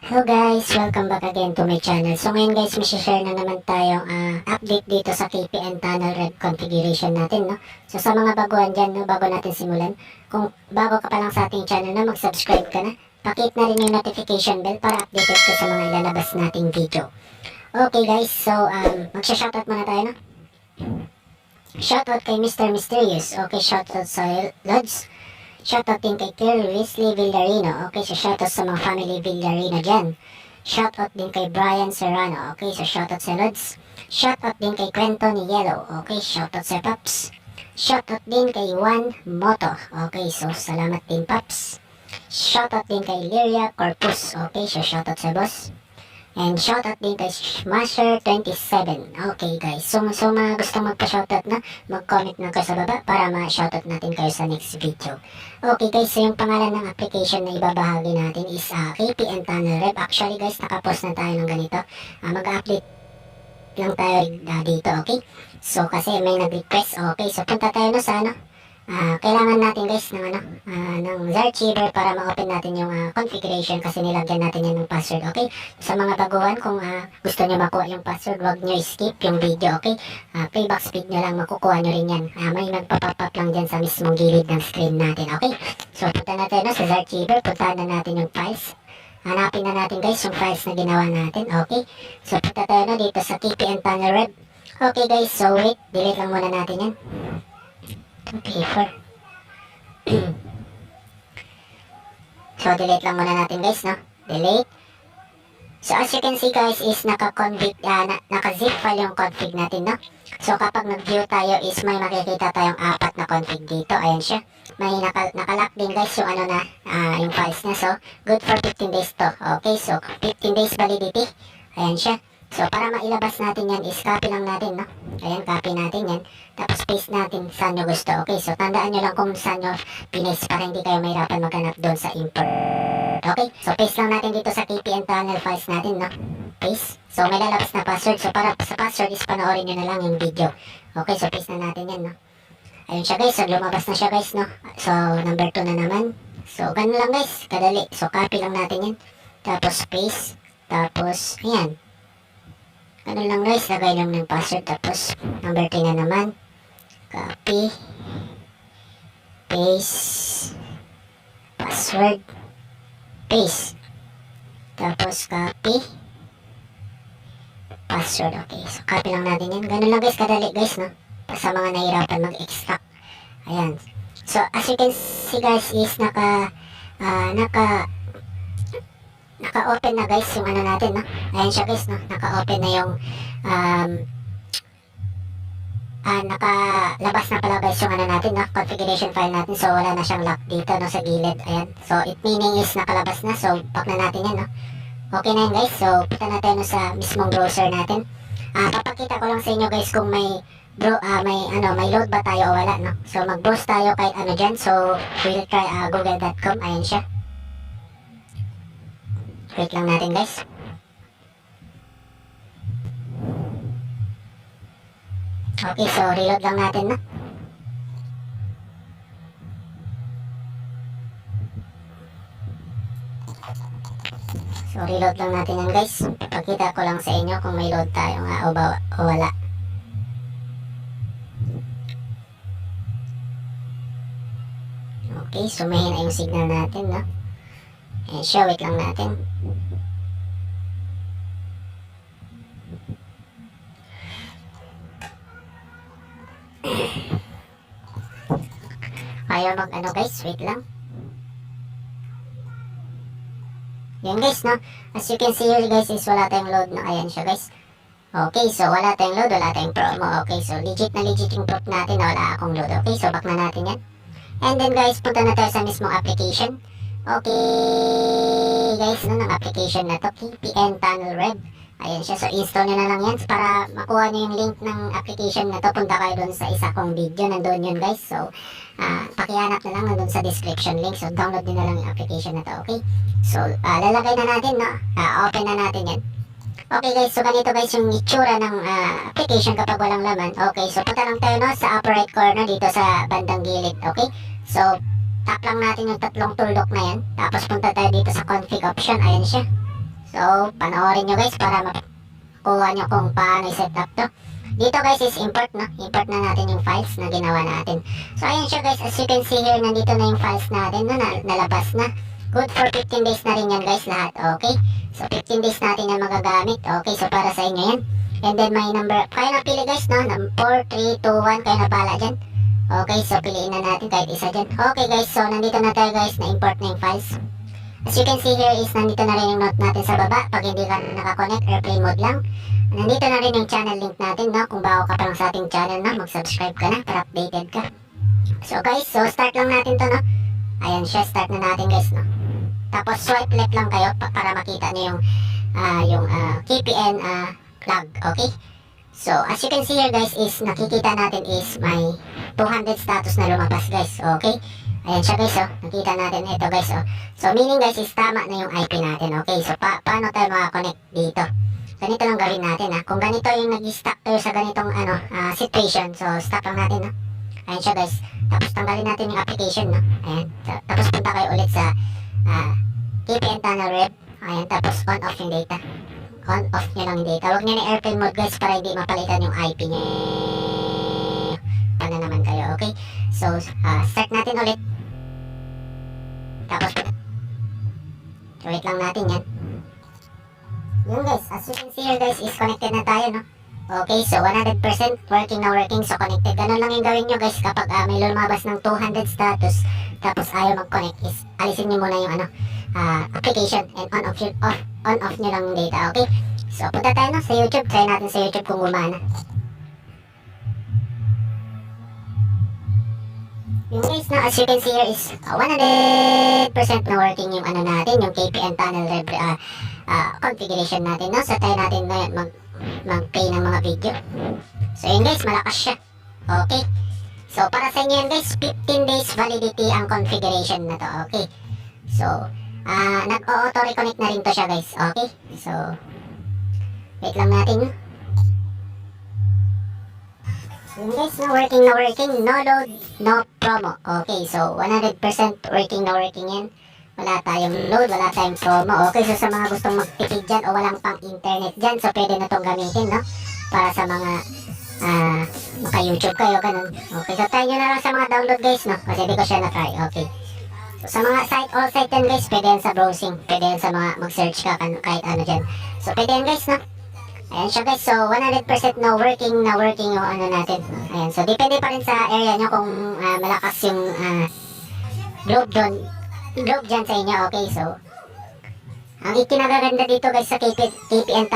Hello guys! Welcome back again to my channel. So ngayon guys, may share na naman tayong update dito sa Kpntunnel Rev configuration natin, no? So sa mga baguhan dyan, no, bago natin simulan, kung bago ka pa lang sa ating channel na mag-subscribe ka na, pakit na rin yung notification bell para updated ka sa mga ilalabas nating video. Okay guys, so magsha-shoutout muna tayo, no? Shoutout kay Mr. Mysterious. Okay, shoutout sa Lods. Shoutout din kay Wesley Villarino. Okay, so shoutout sa mga family Villarino dyan. Shoutout din kay Brian Serrano. Okay, so shoutout sa Lods. Shoutout din kay Kpntunnel Yellow. Okay, shoutout sa Paps. Shoutout din kay Juan Moto. Okay, so salamat din Paps. Shoutout din kay Liria Corpus. Okay, so shoutout sa boss. And shoutout din kay Smasher27. Okay guys, so mga gustong magpa-shoutout na, mag-comment na kayo sa baba para ma-shoutout natin kayo sa next video. Okay guys, so yung pangalan ng application na ibabahagi natin is Kpntunnel Rev. Actually guys, nakapost na tayo ng ganito. Mag-update lang tayo dito, okay? So kasi may nag-request. Okay, so punta tayo na sa kailangan natin guys ng Zarchiver para ma-open natin yung configuration kasi nilagyan natin yan ng password, okay? Sa mga baguhan, kung gusto nyo makuha yung password, wag nyo skip yung video, okay? Playback speed nyo lang, makukuha nyo rin yan. May nagpa-pop up lang dyan sa mismong gilid ng screen natin, okay? So punta natin sa Zarchiver, punta na natin yung files. Hanapin na natin guys yung files na ginawa natin, okay? So punta tayo dito sa Kpntunnel Rev. Okay guys, so wait, delete lang muna natin yan. Paper. So delete lang muna natin guys, no? Delete. So as you can see guys is naka-zip file yung config natin, no? So kapag nag-view tayo is may makikita tayong 4 na config dito. Ayan siya. May naka-lock din guys yung yung files niya. So good for 15 days to. Okay, so 15 days validity. Ayan siya. So para mailabas natin yan is copy lang natin, no? Ayan, copy natin yan. Tapos paste natin saan nyo gusto. Okay, so tandaan nyo lang kung saan nyo pinaste para hindi kayo mahirapan maghanap doon sa import. Okay, so paste lang natin dito sa Kpntunnel files natin, no? Paste. So may lalabas na password. So para sa password is panoorin nyo na lang yung video. Okay, so paste na natin yan, no? Ayun siya guys, so lumabas na siya guys, no? So number 2 na naman. So ganun lang guys, kadali. So copy lang natin yan. Tapos paste. Tapos, ayan. Ano lang guys, lagay lang ng password. Tapos number 3 na naman, copy, paste, password, paste, tapos copy, password. Okay, so copy lang natin yan. Ganun lang guys, kadali guys, no? Sa mga nahirapan mag-extract. Ayan, so as you can see guys is naka-open na guys yung natin, no? Ayan siya guys, no? Naka-open na yung nakalabas na pala guys yung natin, no? Configuration file natin. So wala na siyang lock dito, no? Sa gilid. Ayan. So it meaning is nakalabas na. So back na natin yan, no? Okay na yan guys. So punta natin sa mismong browser natin. Papakita ko lang sa inyo guys kung may load ba tayo o wala, no? So mag-browse tayo kahit dyan. So we'll try google.com. Ayan siya. Wait lang natin guys. Okay, so reload lang natin, no? So reload lang natin yan guys. Pagkita ko lang sa inyo kung may load tayo o wala. Okay, so mahina yung signal natin, no? And show it lang natin. Ayaw guys, wait lang. Yan guys, no? As you can see here guys is wala tayong load na. Ayan siya guys. Okay, so wala tayong load, wala tayong promo. Okay, so legit yung proof natin na wala akong load. Okay, so back na natin yan. And then guys, punta na tayo sa mismong application. Okay guys, no, ng application na to, Kpntunnel Rev. Ayan siya, so install nyo na lang yan para makuha nyo yung link ng application na to. Punta kayo dun sa isa kong video, nandun yun guys. So pakihanap na lang nandun sa description link. So download nyo na lang yung application na to, okay? So lalagay na natin, no? Open na natin yan. Okay guys, so ganito guys yung itsura ng application kapag walang laman. Okay, so punta lang tayo, no, sa upper right corner dito sa bandang gilid, okay? So tap lang natin yung tatlong tuldok na yan. Tapos punta tayo dito sa config option. Ayan siya. So, panoorin nyo guys para makuha nyo kung paano i-set up to. Dito guys is import, no? Import na natin yung files na ginawa natin. So, ayan siya guys. As you can see here, nandito na yung files natin, no? Nalabas na. Good for 15 days na rin yan guys lahat. Okay? So, 15 days natin yan magagamit. Okay? So, para sa inyo yan. And then, may number. Kaya na pili guys, no? 4, 3, 2, 1. Kaya na pala dyan. Okay? So, piliin na natin kahit isa dyan. Okay guys. So, nandito na tayo guys na import na yung files. As you can see here is nandito na rin yung note natin sa baba. Pag hindi ka nakakonect, airplane mode lang. Nandito na rin yung channel link natin, no? Kung bago ka pa lang sa ating channel, no? Mag-subscribe ka na para updated ka. So guys, so start lang natin to, no? Ayan siya, start na natin guys, no? Tapos swipe left lang kayo para makita nyo yung KPN flag, okay? So as you can see here guys is nakikita natin is may 200 status na lumabas guys, okay? Ayan siya guys, oh. Nakita natin ito guys, oh. So meaning guys is tama na yung IP natin, okay? So paano tayo makakonect dito? Ganito lang gawin natin, ha. Kung ganito yung nag-stuck tayo sa ganitong situation, so stop lang natin, no? Ayan siya guys. Tapos tanggalin natin yung application, no? Ayan. Tapos punta kayo ulit sa Kpntunnel Rev. Ayan. Tapos on off yung data. On off nyo lang yung data. Huwag nyo na airplane mode guys para hindi mapalitan yung IP nyo. Paano naman kayo, okay? So start natin ulit. Tapos wait lang natin yan. Yun guys, as you can see here guys is connected na tayo, no? Okay, so 100% working na working, so connected. Ganun lang yung gawin nyo guys kapag may lumabas ng 200 status tapos ayaw mag-connect is alisin nyo muna yung application and on off nyo lang yung data, okay? So punta tayo, no, sa YouTube, try natin sa YouTube kung gumana. Yung guys, na as you can see here is 100% na working yung natin, yung Kpntunnel Rev configuration natin, no? So tayo natin na mag-play ng mga video. So yun guys, malakas siya. Okay. So para sa inyo yan guys, 15 days validity ang configuration na to. Okay. So nag-auto reconnect na rin to siya guys. Okay. So wait lang natin, no? Yun guys, no, working na working, no load, no promo. Okay, so 100% working na working yan. Wala tayong load, wala tayong promo. Okay, so sa mga gustong magtipid dyan o walang pang internet dyan, so pwede na itong gamitin, no? Para sa mga maka-YouTube kayo, ganun. Okay, so try nyo na lang sa mga download guys, no? Kasi di ko siya na-try, okay. So sa mga site, all site yan guys, pwede yan sa browsing. Pwede yan sa mga mag-search ka kahit ano dyan. So pwede yan guys, no? Ayan siya guys, so 100% na working yung natin. Ayan, so depende pa rin sa area nyo kung malakas yung globe dyan sa inyo, okay? So ang ikinagaganda dito guys sa KPN